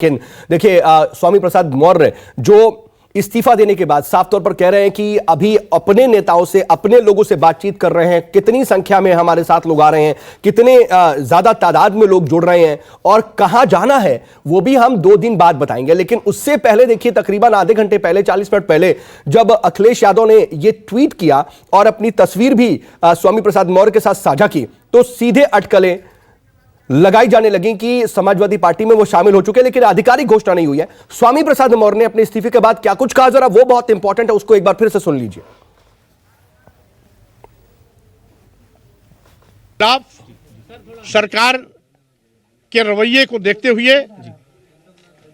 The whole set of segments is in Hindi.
लेकिन देखिए स्वामी प्रसाद मौर्य जो इस्तीफा देने के बाद साफ तौर पर कह रहे हैं कि अभी अपने नेताओं से, अपने लोगों से बातचीत कर रहे हैं, कितनी संख्या में हमारे साथ लोग आ रहे हैं, कितने ज्यादा तादाद में लोग जुड़ रहे हैं और कहां जाना है वो भी हम 2 दिन बाद बताएंगे। लेकिन उससे पहले देखिए, तकरीबन आधे घंटे पहले, 40 मिनट पहले जब अखिलेश यादव ने यह ट्वीट किया और अपनी तस्वीर भी स्वामी प्रसाद मौर्य के साथ साझा की, तो सीधे अटकलें लगाई जाने लगी कि समाजवादी पार्टी में वो शामिल हो चुके हैं, लेकिन आधिकारिक घोषणा नहीं हुई है। स्वामी प्रसाद मौर्य ने अपने इस्तीफे के बाद क्या कुछ कहा, जरा वो बहुत इंपॉर्टेंट है, उसको एक बार फिर से सुन लीजिए। सरकार के रवैये को देखते हुए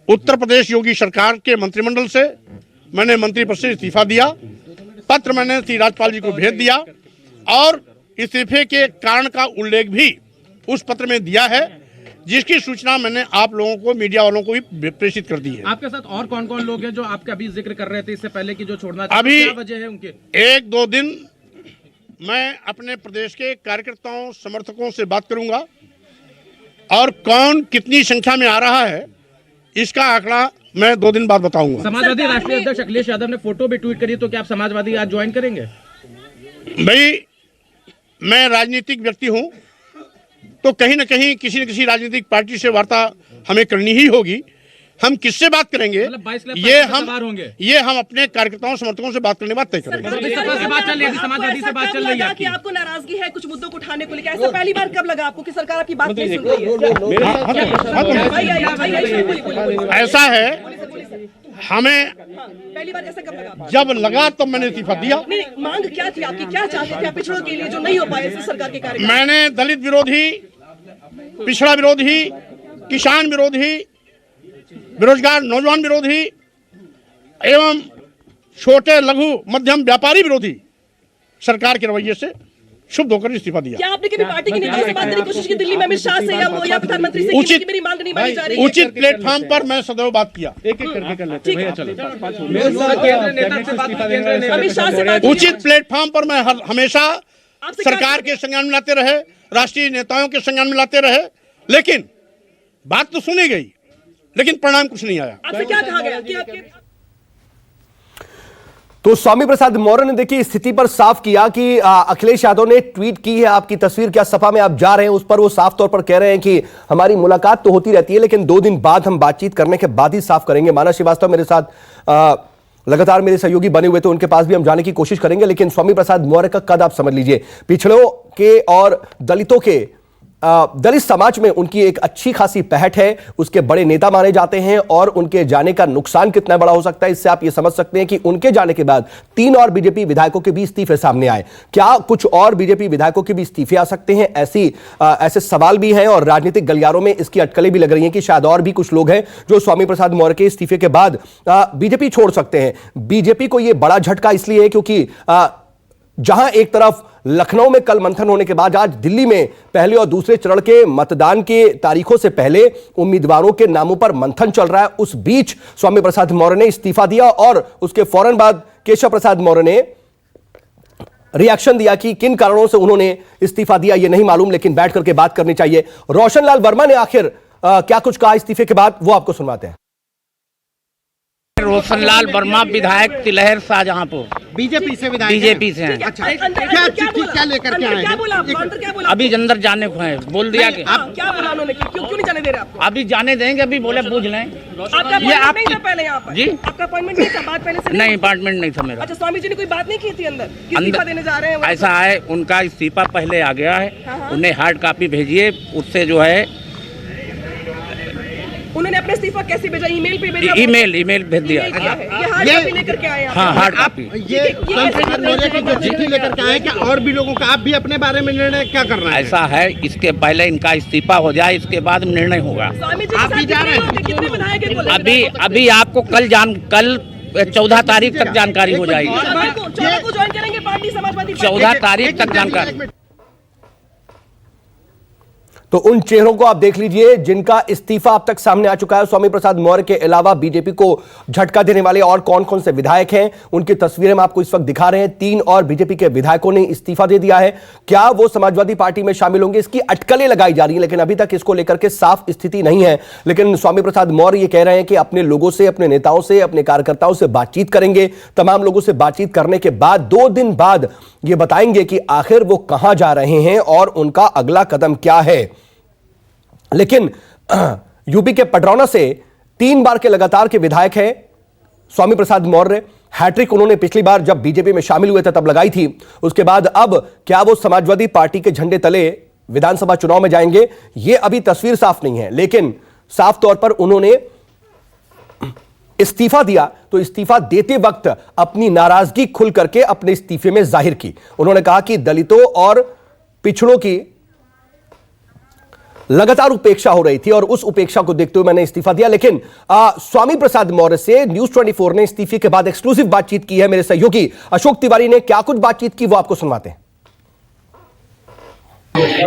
उत्तर प्रदेश योगी सरकार के मंत्रिमंडल से मैंने मंत्री पद से इस्तीफा दिया। पत्र मैंने श्री राज्यपाल जी को भेज दिया और इस्तीफे के कारण का उल्लेख भी उस पत्र में दिया है, जिसकी सूचना मैंने आप लोगों को, मीडिया वालों को भी प्रेषित कर दी है। आपके साथ और कौन कौन लोग हैं जो आपका अभी जिक्र कर रहे थे इससे पहले कि जो छोड़ना, अभी क्या वजह है उनके? 1-2 दिन मैं अपने प्रदेश के कार्यकर्ताओं, समर्थकों से बात करूंगा और कौन कितनी संख्या में आ रहा है इसका आंकड़ा मैं 2 दिन बाद बताऊंगा। समाजवादी राष्ट्रीय अध्यक्ष अखिलेश यादव ने फोटो भी ट्वीट करी, तो क्या आप समाजवादी आज ज्वाइन करेंगे? भाई, मैं राजनीतिक व्यक्ति हूं, तो कहीं न कहीं किसी न किसी राजनीतिक पार्टी से वार्ता हमें करनी ही होगी। हम किससे बात करेंगे ये हम अपने कार्यकर्ताओं, समर्थकों से बात करने के बाद तय करेंगे। समाजवादी से बात चल रही है कि आपको नाराजगी है कुछ मुद्दों को उठाने को लेकर, ऐसा पहली बार कब लगा आपको कि सरकार आपकी बात नहीं सुन रही है? ऐसा है, हमें पहली बार ऐसा कब लगा? जब लगा तब मैंने इस्तीफा दिया। नहीं, मांग क्या थी आपकी, क्या चाहते थे आप पिछड़ों के लिए जो नहीं हो पाए सरकार के कार्य? मैंने दलित विरोधी, पिछड़ा विरोधी, किसान विरोधी, बेरोजगार नौजवान विरोधी एवं छोटे लघु मध्यम व्यापारी विरोधी सरकार के रवैये से शुभ होकर इस्तीफा दिया। क्या आपने कभी पार्टी के नेताओं से बात करने की कोशिश की, दिल्ली में अमित शाह से या प्रधानमंत्री से, कि मेरी मांग नहीं मानी जा रही है? उचित प्लेटफॉर्म पर मैं सदैव बात किया। एक-एक करके कर लेते हैं। अमित शाह से बात, उचित प्लेटफॉर्म पर मैं हमेशा सरकार के संज्ञान में लाते रहे, राष्ट्रीय नेताओं के संज्ञान में लाते रहे, लेकिन बात तो सुनी गई, लेकिन परिणाम कुछ नहीं आया। आपसे क्या कहा गया कि आपके? तो स्वामी प्रसाद मौर्य ने देखिए स्थिति पर साफ किया कि अखिलेश यादव ने ट्वीट की है, आपकी तस्वीर क्या सपा में आप जा रहे हैं, उस पर वो साफ तौर पर कह रहे हैं कि हमारी मुलाकात तो होती रहती है, लेकिन 2 दिन बाद हम बातचीत करने के बाद ही साफ करेंगे। मानव श्रीवास्तव मेरे साथ लगातार मेरे सहयोगी बने हुए थे, उनके पास भी हम जाने की कोशिश करेंगे। लेकिन स्वामी प्रसाद मौर्य का कद आप समझ लीजिए, पिछड़ों के और दलितों के, दलित समाज में उनकी एक अच्छी खासी पहट है, उसके बड़े नेता माने जाते हैं और उनके जाने का नुकसान कितना बड़ा हो सकता है, इससे आप ये समझ सकते हैं कि उनके जाने के बाद 3 और बीजेपी विधायकों के भी इस्तीफे सामने आए। क्या कुछ और बीजेपी विधायकों के भी इस्तीफे आ सकते हैं, ऐसे सवाल भी हैं और राजनीतिक गलियारों में इसकी अटकलें भी लग रही हैं कि शायद और भी कुछ लोग हैं जो स्वामी प्रसाद मौर्य के इस्तीफे के बाद बीजेपी छोड़ सकते हैं। बीजेपी को यह बड़ा झटका इसलिए है क्योंकि जहां एक तरफ लखनऊ में कल मंथन होने के बाद आज दिल्ली में पहले और दूसरे चरण के मतदान के तारीखों से पहले उम्मीदवारों के नामों पर मंथन चल रहा है, उस बीच स्वामी प्रसाद मौर्य ने इस्तीफा दिया और उसके फौरन बाद केशव प्रसाद मौर्य ने रिएक्शन दिया कि किन कारणों से उन्होंने इस्तीफा दिया ये नहीं मालूम, लेकिन बैठ करके बात करनी चाहिए। रोशन लाल वर्मा ने आखिर क्या कुछ कहा इस्तीफे के बाद, वो आपको सुनवाते हैं। रोशनलाल वर्मा विधायक तिलहर शाहजहांपुर, बीजेपी से विधायक, बीजेपी से हैं। अच्छा, क्या लेकर के आए हैं? क्या बोला? अभी अंदर जाने को है, बोल दिया कि आप क्या बोला उन्होंने, क्यों नहीं जाने दे रहे आपको? अभी जाने देंगे, अभी बोले पूछ लें। आपका अपॉइंटमेंट नहीं था पहले यहाँ पर? जी, आपका अपॉइंटमेंट नहीं था, बात पहले से नहीं, अपार्टमेंट नहीं था मेरा। अच्छा, स्वामी जी ने कोई बात नहीं की थी अंदर कि इस्तीफा देने जा रहे हैं? ऐसा है, उनका इस्तीफा पहले आ गया है, उन्हें हार्ड कॉपी भेजिए, उससे जो है उन्होंने अपना इस्तीफा कैसे भेजा? ईमेल पे भेजा? ईमेल भेज दिया। ये हार्ड कॉपी लेकर के आए हैं? हाँ, हार्ड कॉपी। ये जो चिट्ठी लेकर के आए, क्या और भी लोगों का आप भी अपने बारे में निर्णय क्या कर रहे हैं? ऐसा है, इसके पहले इनका इस्तीफा हो जाए, इसके बाद निर्णय होगा। आप भी जा रहे हैं? कितने विधायक हैं? अभी आपको कल 14 तारीख तक जानकारी हो जाएगी। 14 को ज्वाइन करेंगे पार्टी, समाजवादी पार्टी? 14 तारीख तक जानकारी। तो उन चेहरों को आप देख लीजिए जिनका इस्तीफा अब तक सामने आ चुका है। स्वामी प्रसाद मौर्य के अलावा बीजेपी को झटका देने वाले और कौन कौन से विधायक हैं, उनकी तस्वीरें हम आपको इस वक्त दिखा रहे हैं। 3 और बीजेपी के विधायकों ने इस्तीफा दे दिया है। क्या वो समाजवादी पार्टी में शामिल होंगे, इसकी अटकलें लगाई जा रही हैं, लेकिन अभी तक इसको लेकर के साफ स्थिति नहीं है। लेकिन स्वामी प्रसाद मौर्य ये कह रहे हैं कि अपने लोगों से, अपने नेताओं से, अपने कार्यकर्ताओं से बातचीत करेंगे। तमाम लोगों से बातचीत करने के बाद 2 दिन बाद ये बताएंगे कि आखिर वो कहां जा रहे हैं और उनका अगला कदम क्या है। लेकिन यूपी के पडरौना से 3 बार के लगातार के विधायक हैं स्वामी प्रसाद मौर्य। हैट्रिक उन्होंने पिछली बार जब बीजेपी में शामिल हुए थे तब लगाई थी। उसके बाद अब क्या वो समाजवादी पार्टी के झंडे तले विधानसभा चुनाव में जाएंगे, ये अभी तस्वीर साफ नहीं है। लेकिन साफ तौर पर उन्होंने इस्तीफा दिया तो इस्तीफा देते वक्त अपनी नाराजगी खुल करके अपने इस्तीफे में जाहिर की। उन्होंने कहा कि दलितों और पिछड़ों की लगातार उपेक्षा हो रही थी और उस उपेक्षा को देखते हुए मैंने इस्तीफा दिया। लेकिन स्वामी प्रसाद मौर्य से न्यूज 24 ने इस्तीफे के बाद एक्सक्लूसिव बातचीत की है। मेरे सहयोगी अशोक तिवारी ने क्या कुछ बातचीत की वो आपको सुनवाते हैं।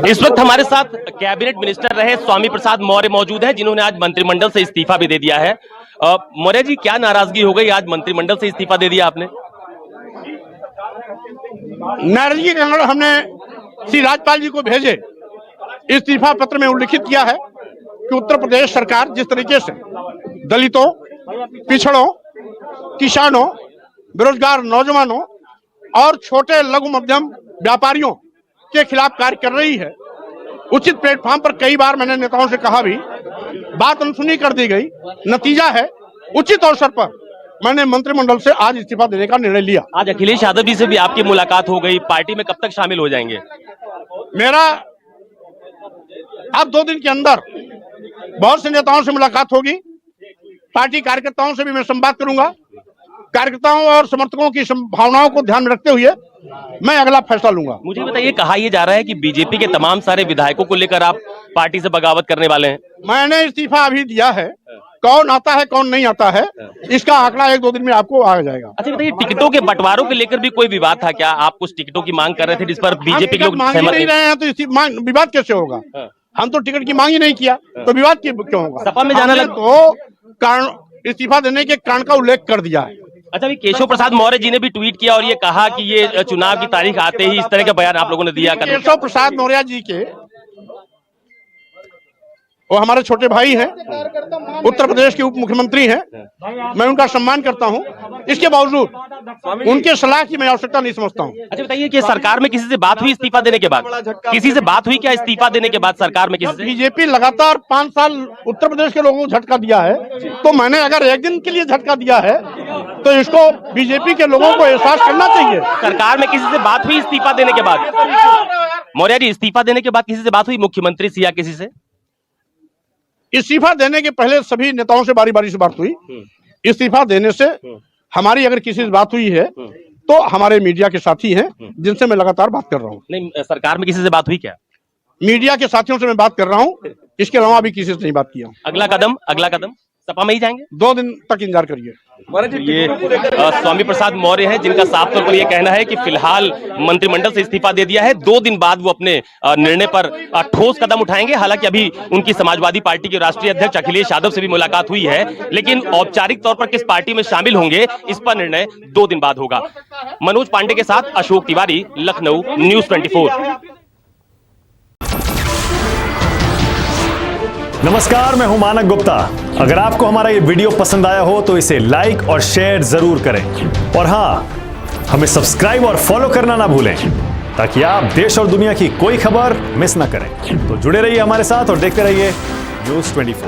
इस वक्त हमारे साथ कैबिनेट मिनिस्टर रहे स्वामी प्रसाद मौर्य मौजूद हैं, जिन्होंने आज मंत्रिमंडल से इस्तीफा भी दे दिया है। मौर्य जी, क्या नाराजगी हो गई, आज मंत्रिमंडल से इस्तीफा दे दिया आपने? नाराजगी के अंदर हमने श्री राज्यपाल जी को भेजे इस्तीफा पत्र में उल्लिखित किया है कि उत्तर प्रदेश सरकार जिस तरीके से दलितों, पिछड़ों, किसानों, बेरोजगार नौजवानों और छोटे लघु मध्यम व्यापारियों के खिलाफ कार्य कर रही है, उचित प्लेटफॉर्म पर कई बार मैंने नेताओं से कहा भी, बात अनसुनी कर दी गई। नतीजा है उचित अवसर पर मैंने मंत्रिमंडल से आज इस्तीफा देने का निर्णय लिया। आज अखिलेश यादव जी से भी आपकी मुलाकात हो गई, पार्टी में कब तक शामिल हो जाएंगे? मेरा अब 2 दिन के अंदर बहुत से नेताओं से मुलाकात होगी। पार्टी कार्यकर्ताओं से भी मैं संवाद करूंगा। कार्यकर्ताओं और समर्थकों की भावनाओं को ध्यान में रखते हुए मैं अगला फैसला लूंगा। मुझे बताइए, कहा यह जा रहा है कि बीजेपी के तमाम सारे विधायकों को लेकर आप पार्टी से बगावत करने वाले हैं। मैंने इस्तीफा अभी दिया है, कौन आता है कौन नहीं आता है इसका आंकड़ा 1-2 दिन में आपको आ जाएगा। अच्छा बताइए, टिकटों के बंटवारों को लेकर भी कोई विवाद था क्या? आप कुछ टिकटों की मांग कर रहे थे जिस पर बीजेपी के लोग मांग ही नहीं रहे हैं, तो विवाद कैसे होगा? हम तो टिकट की मांग ही नहीं किया, तो विवाद क्यों होगा? सपा में जाना तो कारण इस्तीफा देने के कारण का उल्लेख कर दिया है। अच्छा, केशव प्रसाद मौर्य जी ने भी ट्वीट किया और ये कहा कि ये चुनाव की तारीख आते ही इस तरह का बयान आप लोगों ने दिया। केशव प्रसाद मौर्य जी के वो हमारे छोटे भाई हैं, उत्तर प्रदेश के उप मुख्यमंत्री हैं, मैं उनका सम्मान करता हूं। इसके बावजूद उनके सलाह की मैं आवश्यकता नहीं समझता हूं। अच्छा बताइए कि सरकार में किसी से बात हुई इस्तीफा देने के बाद? किसी से बात हुई क्या इस्तीफा देने के बाद सरकार में किसी से? बीजेपी लगातार 5 साल उत्तर प्रदेश के लोगों को झटका दिया है, तो मैंने अगर 1 दिन के लिए झटका दिया है तो इसको बीजेपी के लोगों को एहसास करना चाहिए। सरकार में किसी से बात हुई इस्तीफा देने के बाद? मौर्य जी, इस्तीफा देने के बाद किसी से बात हुई, मुख्यमंत्री से या किसी से? इस्तीफा देने के पहले सभी नेताओं से बारी बारी से बात हुई। इस्तीफा देने से हमारी अगर किसी से बात हुई है तो हमारे मीडिया के साथी हैं जिनसे मैं लगातार बात कर रहा हूं। नहीं, सरकार में किसी से बात हुई क्या? मीडिया के साथियों से मैं बात कर रहा हूं, इसके अलावा अभी किसी से नहीं बात किया। अगला कदम सपा में ही जाएंगे? 2 दिन तक इंतजार करिए। ये स्वामी प्रसाद मौर्य हैं, जिनका साफ तौर पर यह कहना है कि फिलहाल मंत्रिमंडल से इस्तीफा दे दिया है। 2 दिन बाद वो अपने निर्णय पर ठोस कदम उठाएंगे। हालांकि अभी उनकी समाजवादी पार्टी के राष्ट्रीय अध्यक्ष अखिलेश यादव से भी मुलाकात हुई है, लेकिन औपचारिक तौर पर किस पार्टी में शामिल होंगे इस पर निर्णय 2 दिन बाद होगा। मनोज पांडे के साथ अशोक तिवारी, लखनऊ, न्यूज 24। नमस्कार, मैं हूं मानक गुप्ता। अगर आपको हमारा ये वीडियो पसंद आया हो तो इसे लाइक और शेयर जरूर करें, और हां, हमें सब्सक्राइब और फॉलो करना ना भूलें ताकि आप देश और दुनिया की कोई खबर मिस ना करें। तो जुड़े रहिए हमारे साथ और देखते रहिए न्यूज 24।